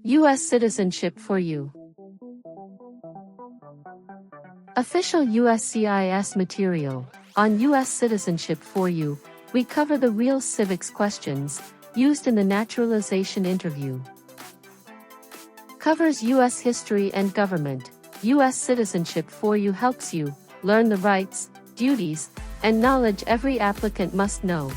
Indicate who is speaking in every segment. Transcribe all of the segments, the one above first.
Speaker 1: U.S. Citizenship for You. Official USCIS material. On U.S. Citizenship for You, we cover the real civics questions used in the naturalization interview. Covers U.S. history and government. U.S. Citizenship for You helps you learn the rights, duties, and knowledge every applicant must know.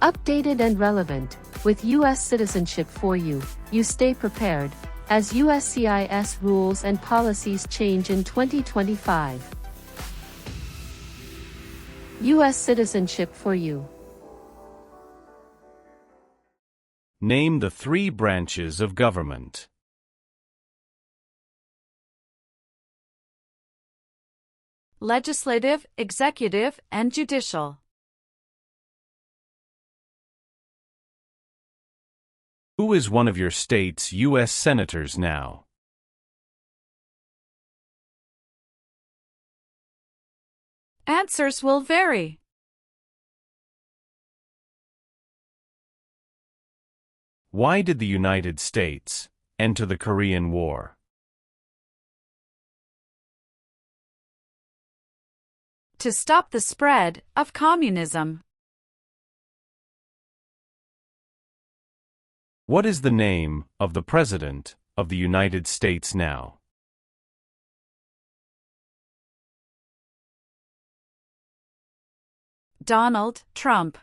Speaker 1: Updated and relevant. With U.S. Citizenship for You, you stay prepared, as USCIS rules and policies change in 2025. U.S. Citizenship for You.
Speaker 2: Name the 3 branches of government.
Speaker 3: Legislative, executive, and judicial.
Speaker 2: Who is one of your state's U.S. senators now?
Speaker 3: Answers will vary.
Speaker 2: Why did the United States enter the Korean War?
Speaker 3: To stop the spread of communism.
Speaker 2: What is the name of the President of the United States now?
Speaker 3: Donald Trump.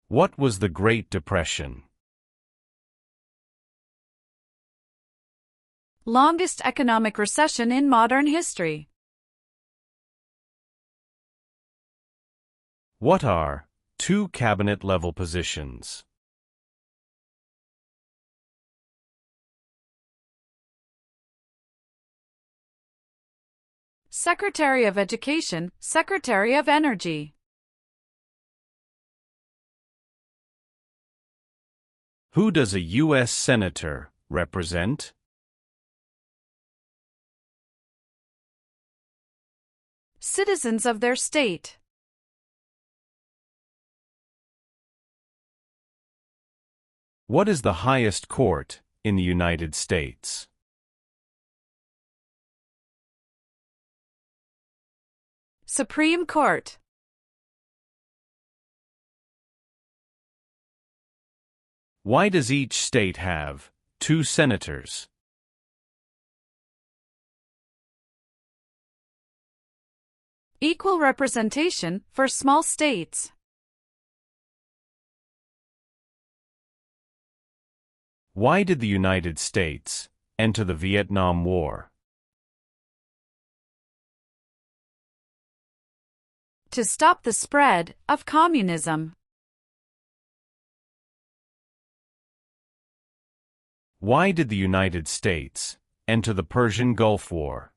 Speaker 2: What was the Great Depression?
Speaker 3: Longest economic recession in modern history.
Speaker 2: What are 2 cabinet-level positions?
Speaker 3: Secretary of Education, Secretary of Energy.
Speaker 2: Who does a U.S. Senator represent?
Speaker 3: Citizens of their state.
Speaker 2: What is the highest court in the United States?
Speaker 3: Supreme Court.
Speaker 2: Why does each state have 2 senators?
Speaker 3: Equal representation for small states.
Speaker 2: Why did the United States enter the Vietnam War?
Speaker 3: To stop the spread of communism.
Speaker 2: Why did the United States enter the Persian Gulf War?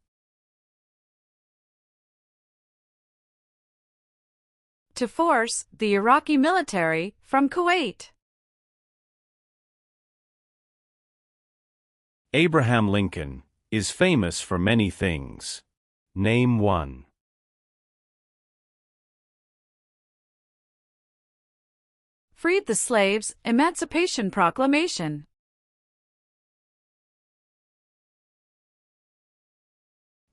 Speaker 3: To force the Iraqi military from Kuwait.
Speaker 2: Abraham Lincoln is famous for many things. Name 1.
Speaker 3: Freed the slaves, Emancipation Proclamation.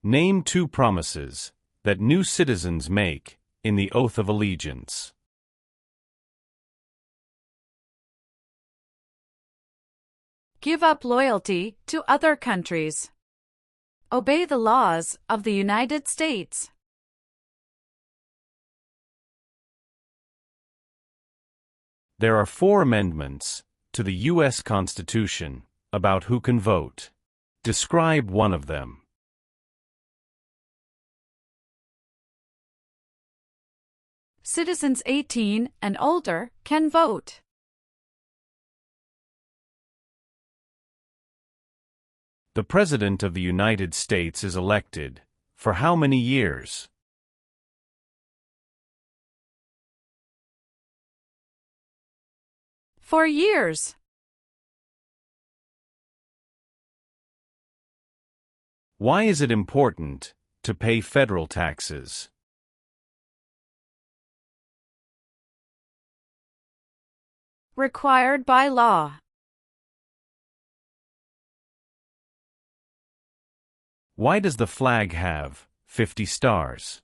Speaker 2: Name 2 promises that new citizens make in the Oath of Allegiance.
Speaker 3: Give up loyalty to other countries. Obey the laws of the United States.
Speaker 2: There are 4 amendments to the U.S. Constitution about who can vote. Describe one of them.
Speaker 3: Citizens 18 and older can vote.
Speaker 2: The President of the United States is elected for how many years?
Speaker 3: For years.
Speaker 2: Why is it important to pay federal taxes?
Speaker 3: Required by law.
Speaker 2: Why does the flag have 50 stars?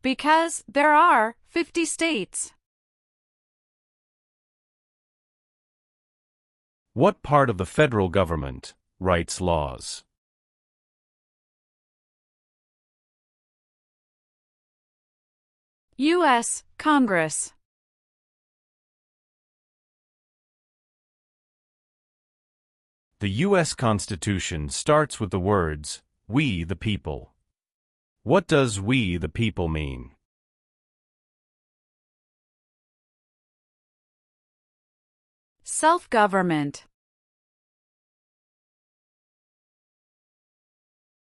Speaker 3: Because there are 50 states.
Speaker 2: What part of the federal government writes laws?
Speaker 3: U.S. Congress.
Speaker 2: The U.S. Constitution starts with the words, "We the people." What does "we the people" mean?
Speaker 3: Self-government.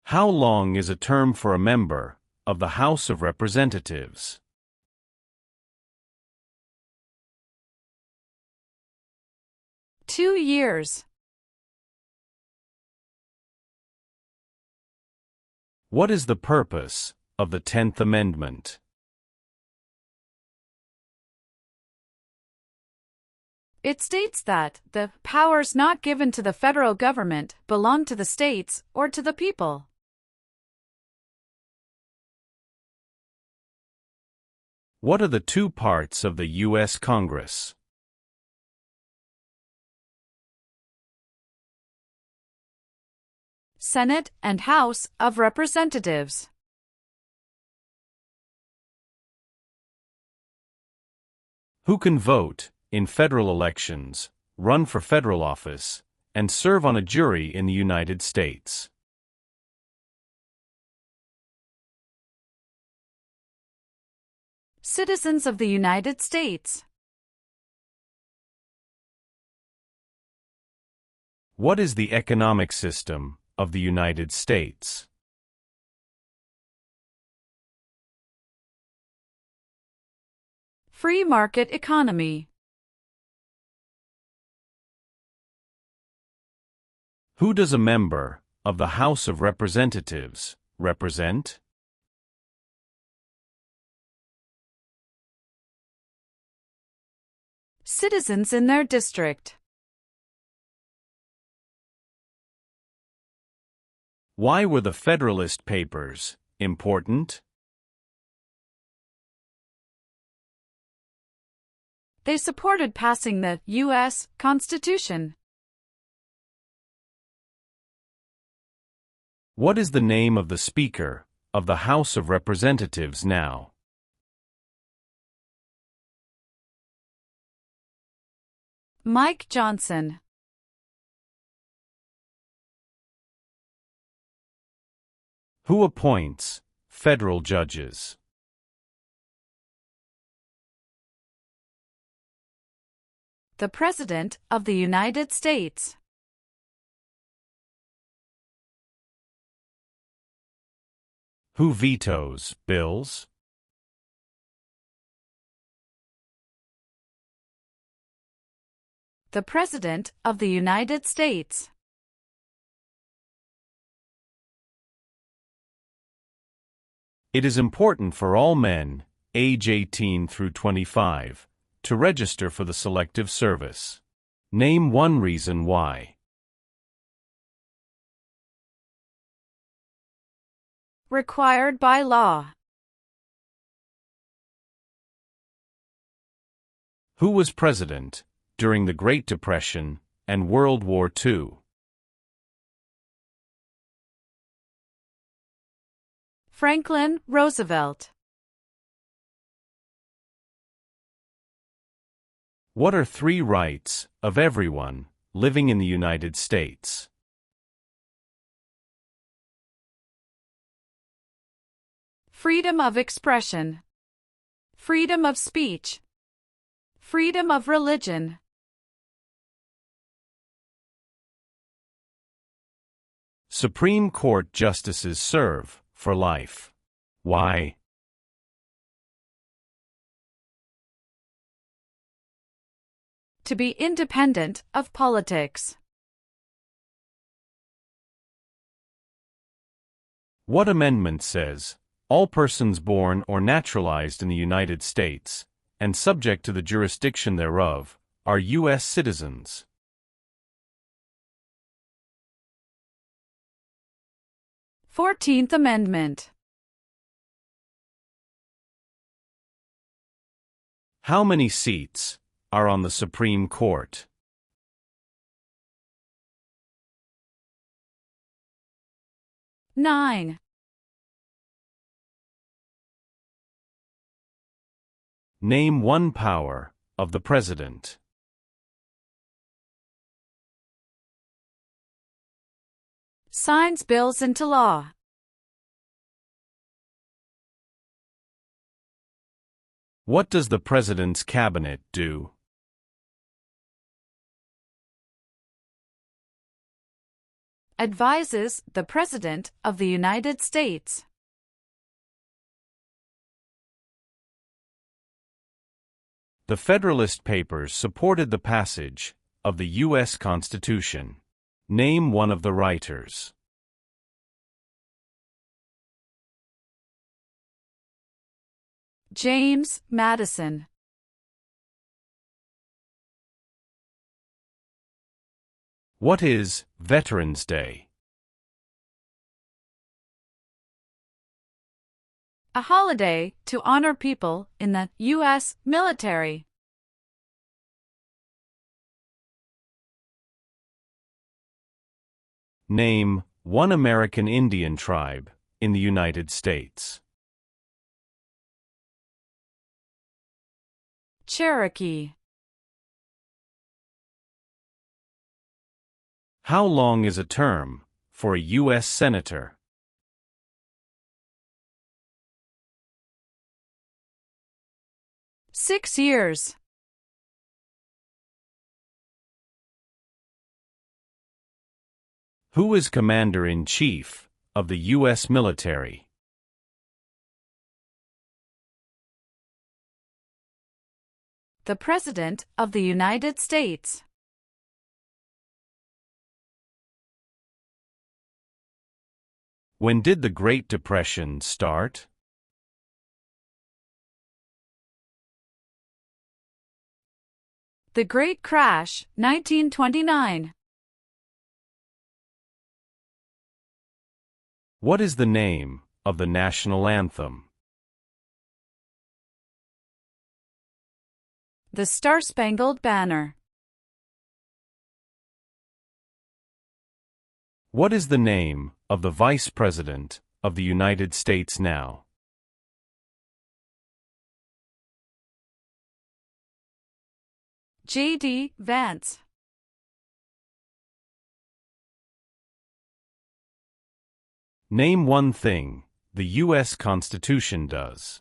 Speaker 2: How long is a term for a member of the House of Representatives?
Speaker 3: 2 years.
Speaker 2: What is the purpose of the 10th Amendment?
Speaker 3: It states that the powers not given to the federal government belong to the states or to the people.
Speaker 2: What are the two parts of the U.S. Congress?
Speaker 3: Senate and House of Representatives.
Speaker 2: Who can vote in federal elections, run for federal office, and serve on a jury in the United States?
Speaker 3: Citizens of the United States.
Speaker 2: What is the economic system of the United States?
Speaker 3: Free market economy.
Speaker 2: Who does a member of the House of Representatives represent?
Speaker 3: Citizens in their district.
Speaker 2: Why were the Federalist Papers important?
Speaker 3: They supported passing the U.S. Constitution.
Speaker 2: What is the name of the Speaker of the House of Representatives now?
Speaker 3: Mike Johnson.
Speaker 2: Who appoints federal judges?
Speaker 3: The President of the United States.
Speaker 2: Who vetoes bills?
Speaker 3: The President of the United States.
Speaker 2: It is important for all men, age 18 through 25, to register for the Selective Service. Name one reason why.
Speaker 3: Required by law.
Speaker 2: Who was president during the Great Depression and World War II?
Speaker 3: Franklin Roosevelt.
Speaker 2: What are 3 rights of everyone living in the United States?
Speaker 3: Freedom of expression. Freedom of speech. Freedom of religion.
Speaker 2: Supreme Court justices serve for life. Why?
Speaker 3: To be independent of politics.
Speaker 2: What amendment says All persons born or naturalized in the United States, and subject to the jurisdiction thereof, are U.S. citizens.
Speaker 3: 14th Amendment.
Speaker 2: How many seats are on the Supreme Court?
Speaker 3: Nine.
Speaker 2: Name one power of the President.
Speaker 3: Signs bills into law.
Speaker 2: What does the President's Cabinet do?
Speaker 3: Advises the President of the United States.
Speaker 2: The Federalist Papers supported the passage of the U.S. Constitution. Name one of the writers.
Speaker 3: James Madison.
Speaker 2: What is Veterans Day?
Speaker 3: A holiday to honor people in the U.S. military.
Speaker 2: Name one American Indian tribe in the United States.
Speaker 3: Cherokee.
Speaker 2: How long is a term for a U.S. Senator?
Speaker 3: Six years.
Speaker 2: Who is Commander-in-Chief of the U.S. military?
Speaker 3: The President of the United States.
Speaker 2: When did the Great Depression start?
Speaker 3: The Great Crash, 1929.
Speaker 2: What is the name of the national anthem?
Speaker 3: The Star-Spangled Banner.
Speaker 2: What is the name of the Vice President of the United States now?
Speaker 3: J.D. Vance.
Speaker 2: Name one thing the U.S. Constitution does.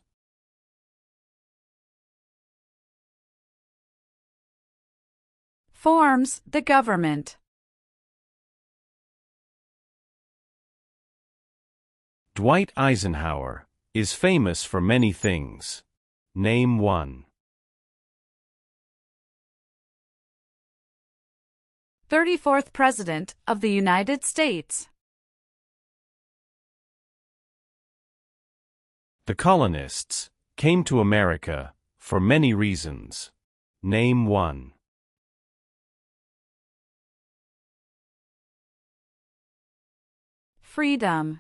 Speaker 3: Forms the government.
Speaker 2: Dwight Eisenhower is famous for many things. Name one.
Speaker 3: 34th President of the United States.
Speaker 2: The colonists came to America for many reasons. Name one.
Speaker 3: Freedom.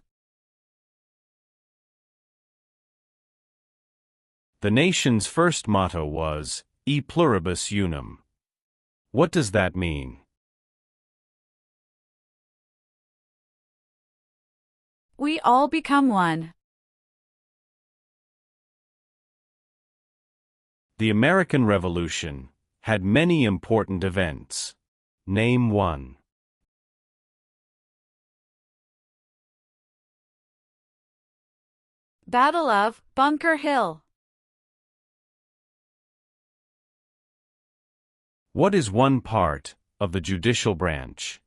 Speaker 2: The nation's first motto was, E pluribus unum. What does that mean?
Speaker 3: We all become one.
Speaker 2: The American Revolution had many important events. Name one.
Speaker 3: Battle of Bunker Hill.
Speaker 2: What is one part of the judicial branch?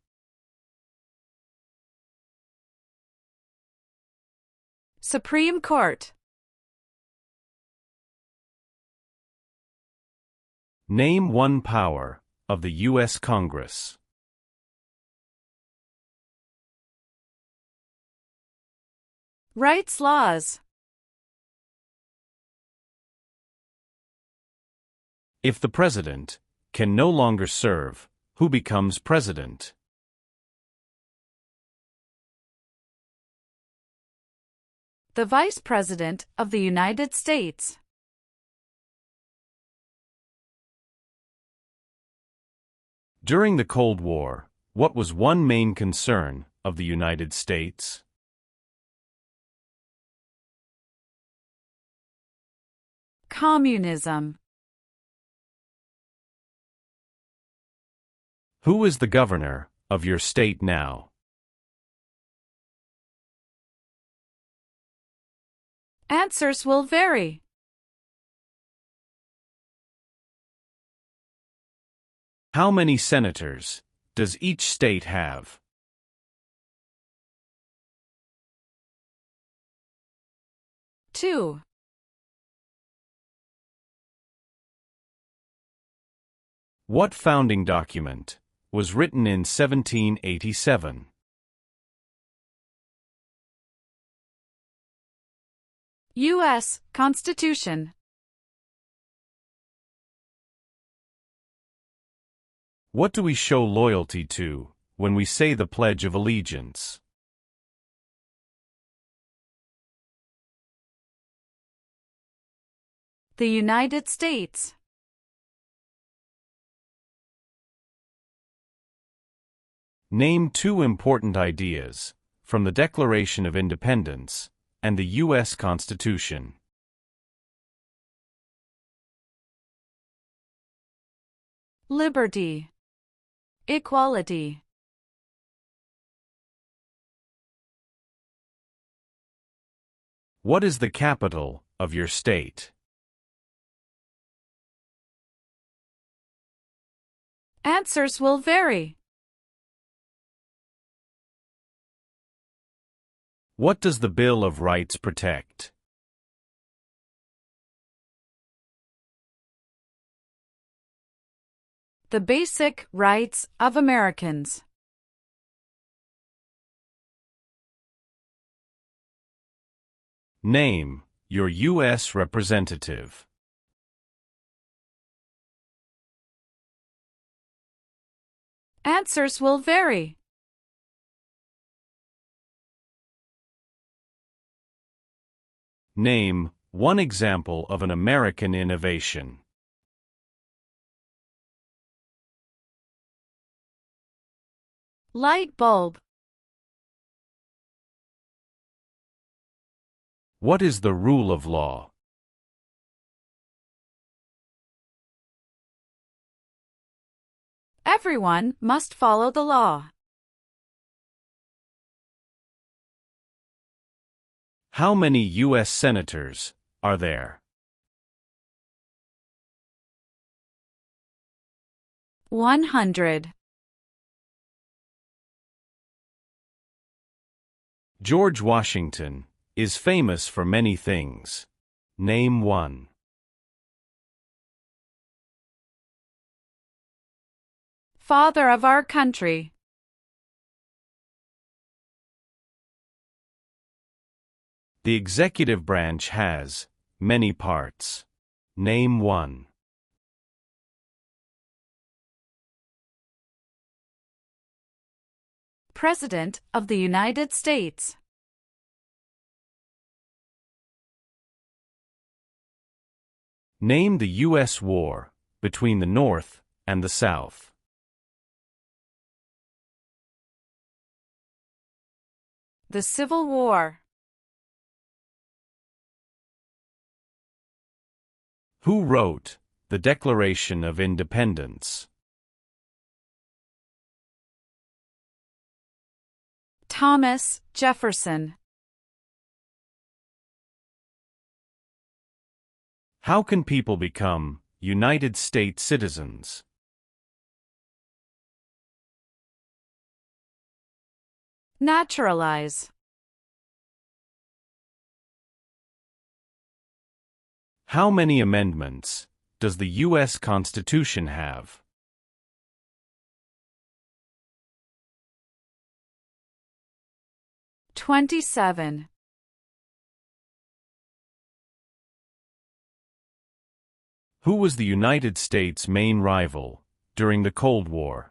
Speaker 3: Supreme Court.
Speaker 2: Name one power of the U.S. Congress.
Speaker 3: Writes laws.
Speaker 2: If the president can no longer serve, who becomes president?
Speaker 3: The Vice President of the United States.
Speaker 2: During the Cold War, what was one main concern of the United States?
Speaker 3: Communism.
Speaker 2: Who is the governor of your state now?
Speaker 3: Answers will vary.
Speaker 2: How many senators does each state have?
Speaker 3: Two.
Speaker 2: What founding document was written in 1787?
Speaker 3: U.S. Constitution.
Speaker 2: What do we show loyalty to when we say the Pledge of Allegiance?
Speaker 3: The United States.
Speaker 2: Name two important ideas from the Declaration of Independence and the U.S. Constitution.
Speaker 3: Liberty. Equality.
Speaker 2: What is the capital of your state?
Speaker 3: Answers will vary.
Speaker 2: What does the Bill of Rights protect?
Speaker 3: The basic rights of Americans.
Speaker 2: Name your U.S. representative.
Speaker 3: Answers will vary.
Speaker 2: Name one example of an American innovation.
Speaker 3: Light bulb.
Speaker 2: What is the rule of law?
Speaker 3: Everyone must follow the law.
Speaker 2: How many U.S. senators are there?
Speaker 3: 100.
Speaker 2: George Washington is famous for many things. Name one.
Speaker 3: Father of our country.
Speaker 2: The executive branch has many parts. Name one.
Speaker 3: President of the United States.
Speaker 2: Name the U.S. war between the North and the South.
Speaker 3: The Civil War.
Speaker 2: Who wrote the Declaration of Independence?
Speaker 3: Thomas Jefferson.
Speaker 2: How can people become United States citizens?
Speaker 3: Naturalize.
Speaker 2: How many amendments does the U.S. Constitution have?
Speaker 3: 27.
Speaker 2: Who was the United States' main rival during the Cold War?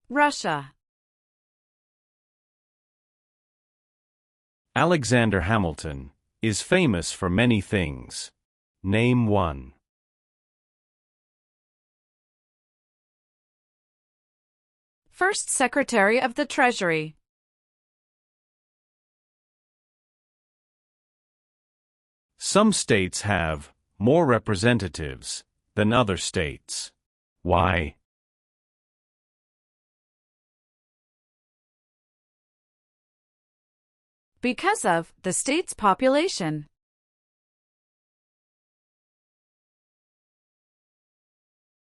Speaker 3: Russia.
Speaker 2: Alexander Hamilton is famous for many things. Name one.
Speaker 3: First Secretary of the Treasury.
Speaker 2: Some states have more representatives than other states. Why?
Speaker 3: Because of the state's population.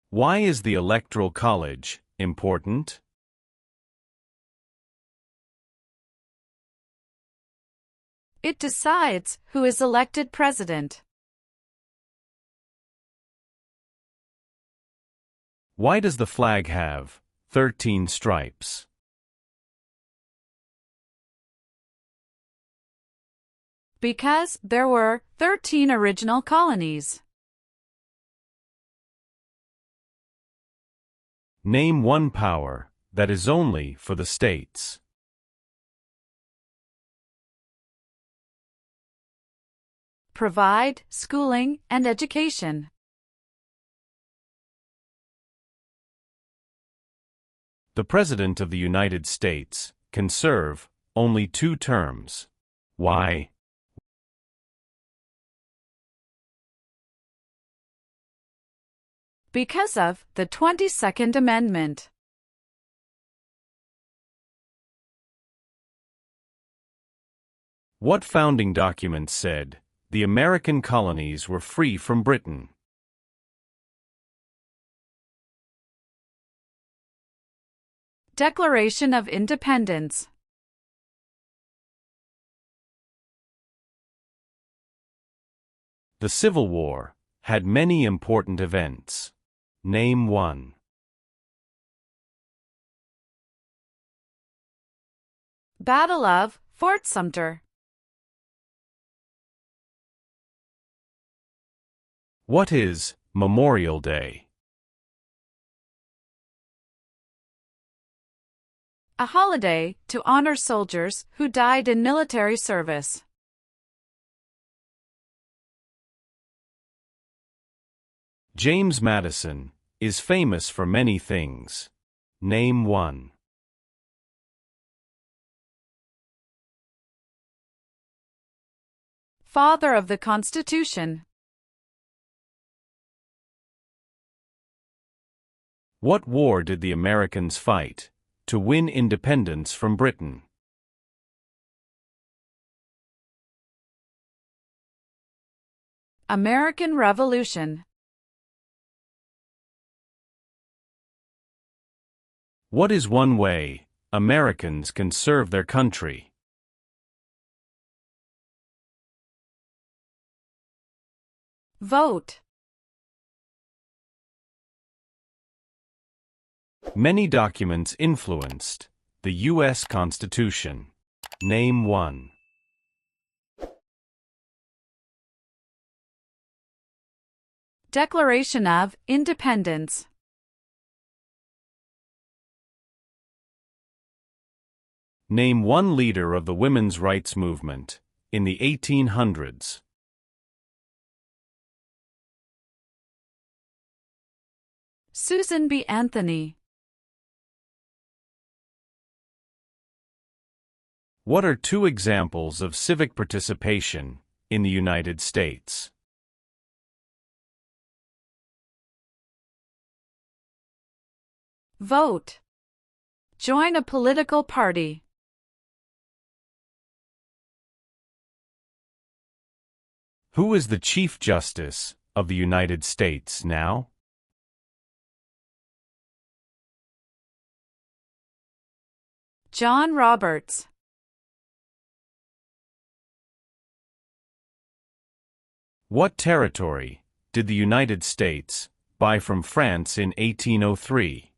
Speaker 2: Why is the Electoral College important?
Speaker 3: It decides who is elected president.
Speaker 2: Why does the flag have 13 stripes?
Speaker 3: Because there were 13 original colonies.
Speaker 2: Name one power that is only for the states.
Speaker 3: Provide schooling and education.
Speaker 2: The President of the United States can serve only 2 terms. Why?
Speaker 3: Because of the 22nd Amendment.
Speaker 2: What founding document said the American colonies were free from Britain?
Speaker 3: Declaration of Independence.
Speaker 2: The Civil War had many important events. Name one.
Speaker 3: Battle of Fort Sumter.
Speaker 2: What is Memorial Day?
Speaker 3: A holiday to honor soldiers who died in military service.
Speaker 2: James Madison is famous for many things. Name one.
Speaker 3: Father of the Constitution.
Speaker 2: What war did the Americans fight to win independence from Britain?
Speaker 3: American Revolution.
Speaker 2: What is one way Americans can serve their country?
Speaker 3: Vote.
Speaker 2: Many documents influenced the U.S. Constitution. Name one.
Speaker 3: Declaration of Independence.
Speaker 2: Name one leader of the women's rights movement in the 1800s.
Speaker 3: Susan B. Anthony.
Speaker 2: What are 2 examples of civic participation in the United States?
Speaker 3: Vote. Join a political party.
Speaker 2: Who is the Chief Justice of the United States now?
Speaker 3: John Roberts.
Speaker 2: What territory did the United States buy from France in 1803?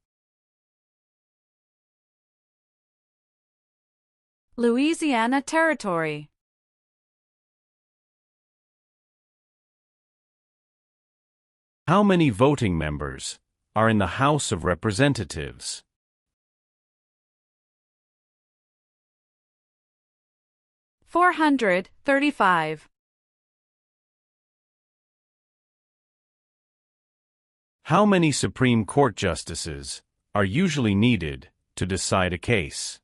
Speaker 3: Louisiana Territory.
Speaker 2: How many voting members are in the House of Representatives?
Speaker 3: 435.
Speaker 2: How many Supreme Court justices are usually needed to decide a case?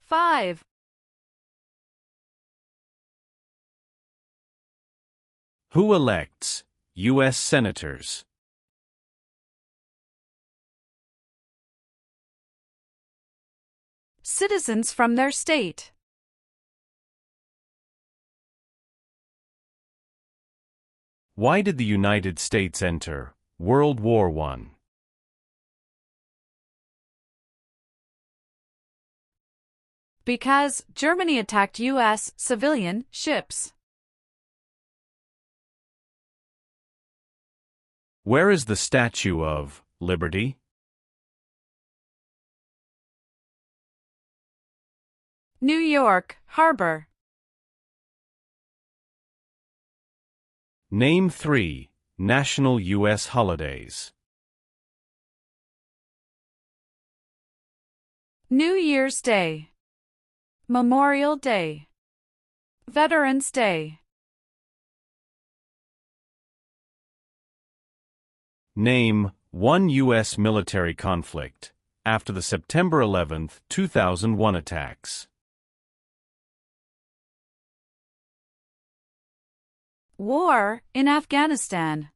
Speaker 3: 5.
Speaker 2: Who elects U.S. senators?
Speaker 3: Citizens from their state.
Speaker 2: Why did the United States enter World War I?
Speaker 3: Because Germany attacked U.S. civilian ships.
Speaker 2: Where is the Statue of Liberty?
Speaker 3: New York Harbor.
Speaker 2: Name 3 national U.S. holidays.
Speaker 3: New Year's Day, Memorial Day, Veterans Day.
Speaker 2: Name 1 U.S. military conflict after the September 11, 2001 attacks.
Speaker 3: War in Afghanistan.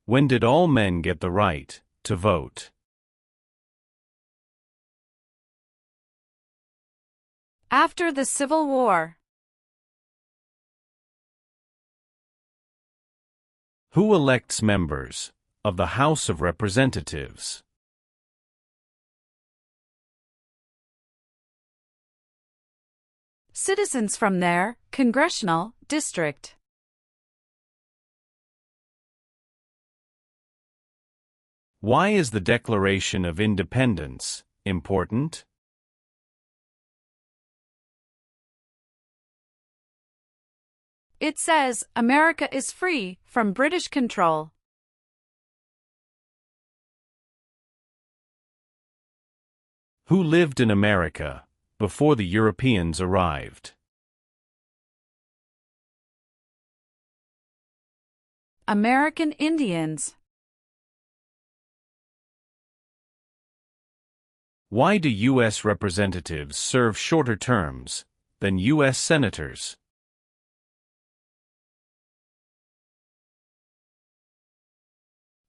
Speaker 2: When did all men get the right to vote?
Speaker 3: After the Civil War.
Speaker 2: Who elects members of the House of Representatives?
Speaker 3: Citizens from their congressional district.
Speaker 2: Why is the Declaration of Independence important?
Speaker 3: It says America is free from British control.
Speaker 2: Who lived in America before the Europeans arrived?
Speaker 3: American Indians.
Speaker 2: Why do U.S. representatives serve shorter terms than U.S. senators?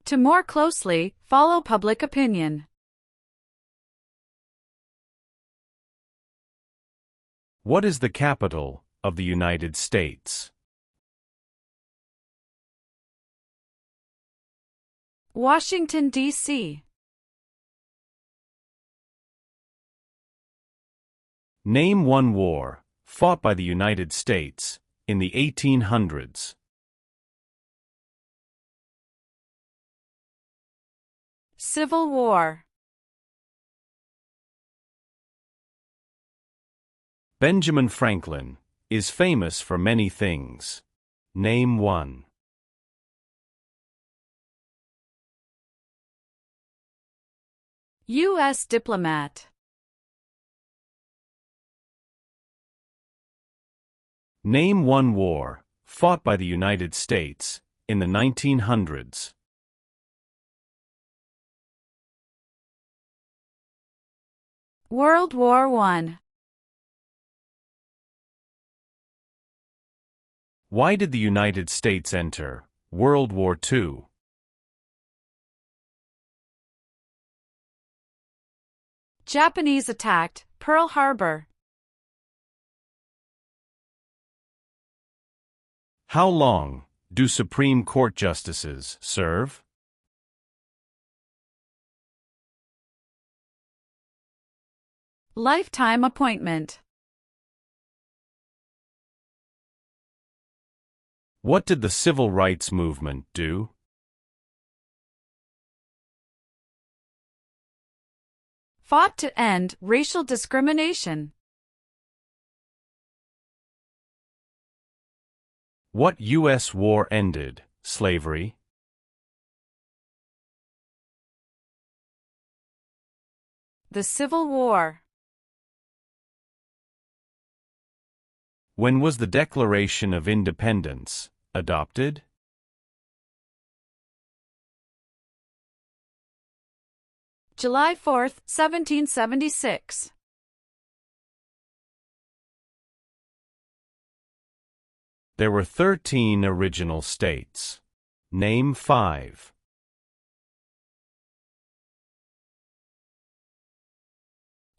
Speaker 3: To more closely follow public opinion.
Speaker 2: What is the capital of the United States?
Speaker 3: Washington, D.C.
Speaker 2: Name 1 war fought by the United States in the 1800s.
Speaker 3: Civil War.
Speaker 2: Benjamin Franklin is famous for many things. Name 1.
Speaker 3: U.S. diplomat.
Speaker 2: Name 1 war fought by the United States in the 1900s.
Speaker 3: World War I.
Speaker 2: Why did the United States enter World War II?
Speaker 3: Japanese attacked Pearl Harbor.
Speaker 2: How long do Supreme Court justices serve?
Speaker 3: Lifetime appointment.
Speaker 2: What did the Civil Rights Movement do?
Speaker 3: fought to end racial discrimination?
Speaker 2: What U.S. war ended slavery?
Speaker 3: The Civil War.
Speaker 2: When was the Declaration of Independence adopted?
Speaker 3: July 4, 1776.
Speaker 2: There were 13 original states. Name 5.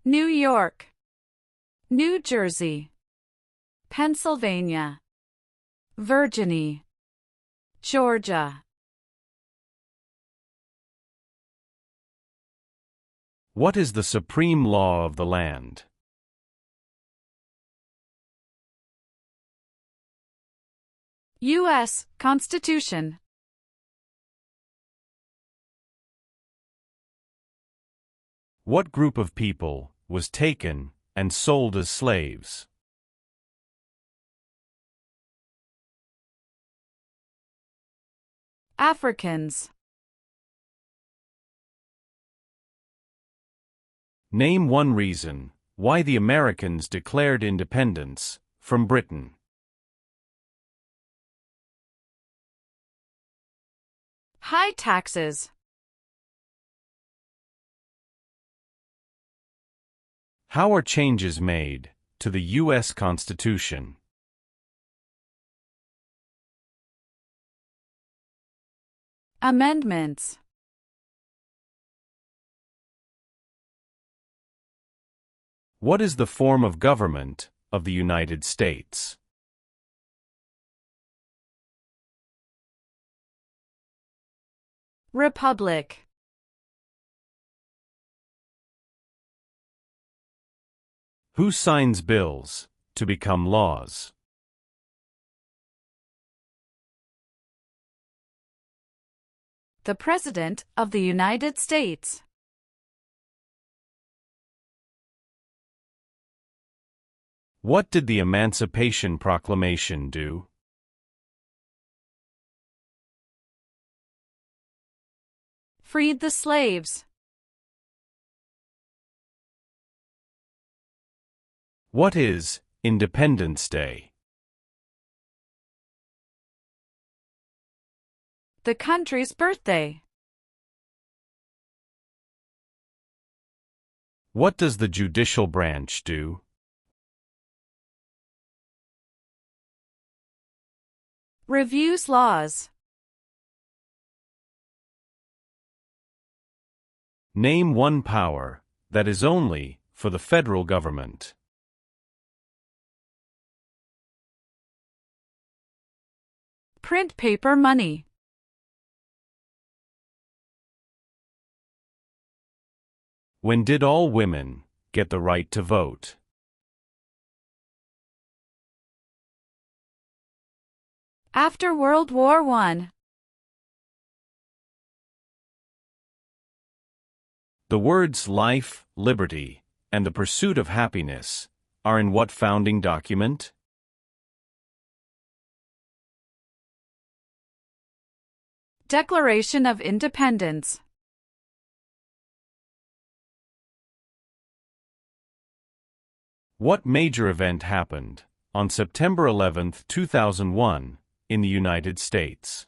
Speaker 3: New York, New Jersey, Pennsylvania, Virginia, Georgia.
Speaker 2: What is the supreme law of the land?
Speaker 3: U.S. Constitution.
Speaker 2: What group of people was taken and sold as slaves?
Speaker 3: Africans.
Speaker 2: Name one reason why the Americans declared independence from Britain.
Speaker 3: High taxes.
Speaker 2: How are changes made to the U.S. Constitution?
Speaker 3: Amendments.
Speaker 2: What is the form of government of the United States?
Speaker 3: Republic.
Speaker 2: Who signs bills to become laws?
Speaker 3: The President of the United States.
Speaker 2: What did the Emancipation Proclamation do?
Speaker 3: Freed the slaves.
Speaker 2: What is Independence Day?
Speaker 3: The country's birthday.
Speaker 2: What does the judicial branch do?
Speaker 3: Reviews laws.
Speaker 2: Name one power that is only for the federal government.
Speaker 3: Print paper money.
Speaker 2: When did all women get the right to vote?
Speaker 3: After World War I.
Speaker 2: The words life, liberty, and the pursuit of happiness are in what founding document?
Speaker 3: Declaration of Independence.
Speaker 2: What major event happened on September 11, 2001, in the United States?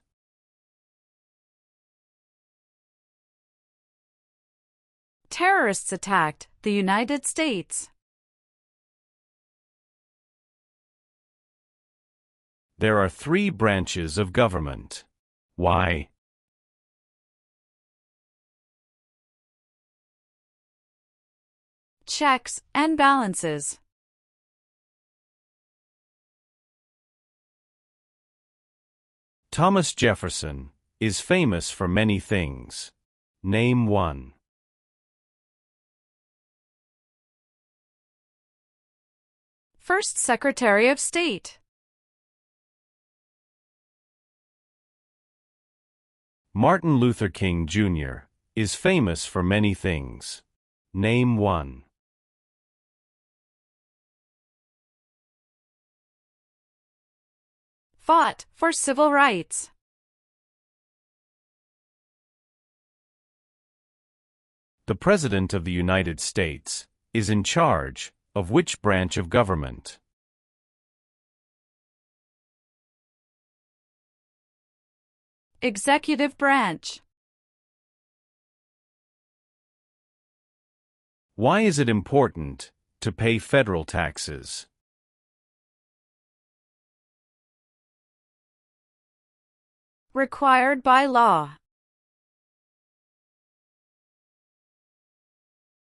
Speaker 3: Terrorists attacked the United States.
Speaker 2: There are 3 branches of government. Why?
Speaker 3: Checks and balances.
Speaker 2: Thomas Jefferson is famous for many things. Name one.
Speaker 3: First Secretary of State.
Speaker 2: Martin Luther King Jr. is famous for many things. Name one.
Speaker 3: Fought for civil rights.
Speaker 2: The President of the United States is in charge of which branch of government?
Speaker 3: Executive branch.
Speaker 2: Why is it important to pay federal taxes?
Speaker 3: Required by law.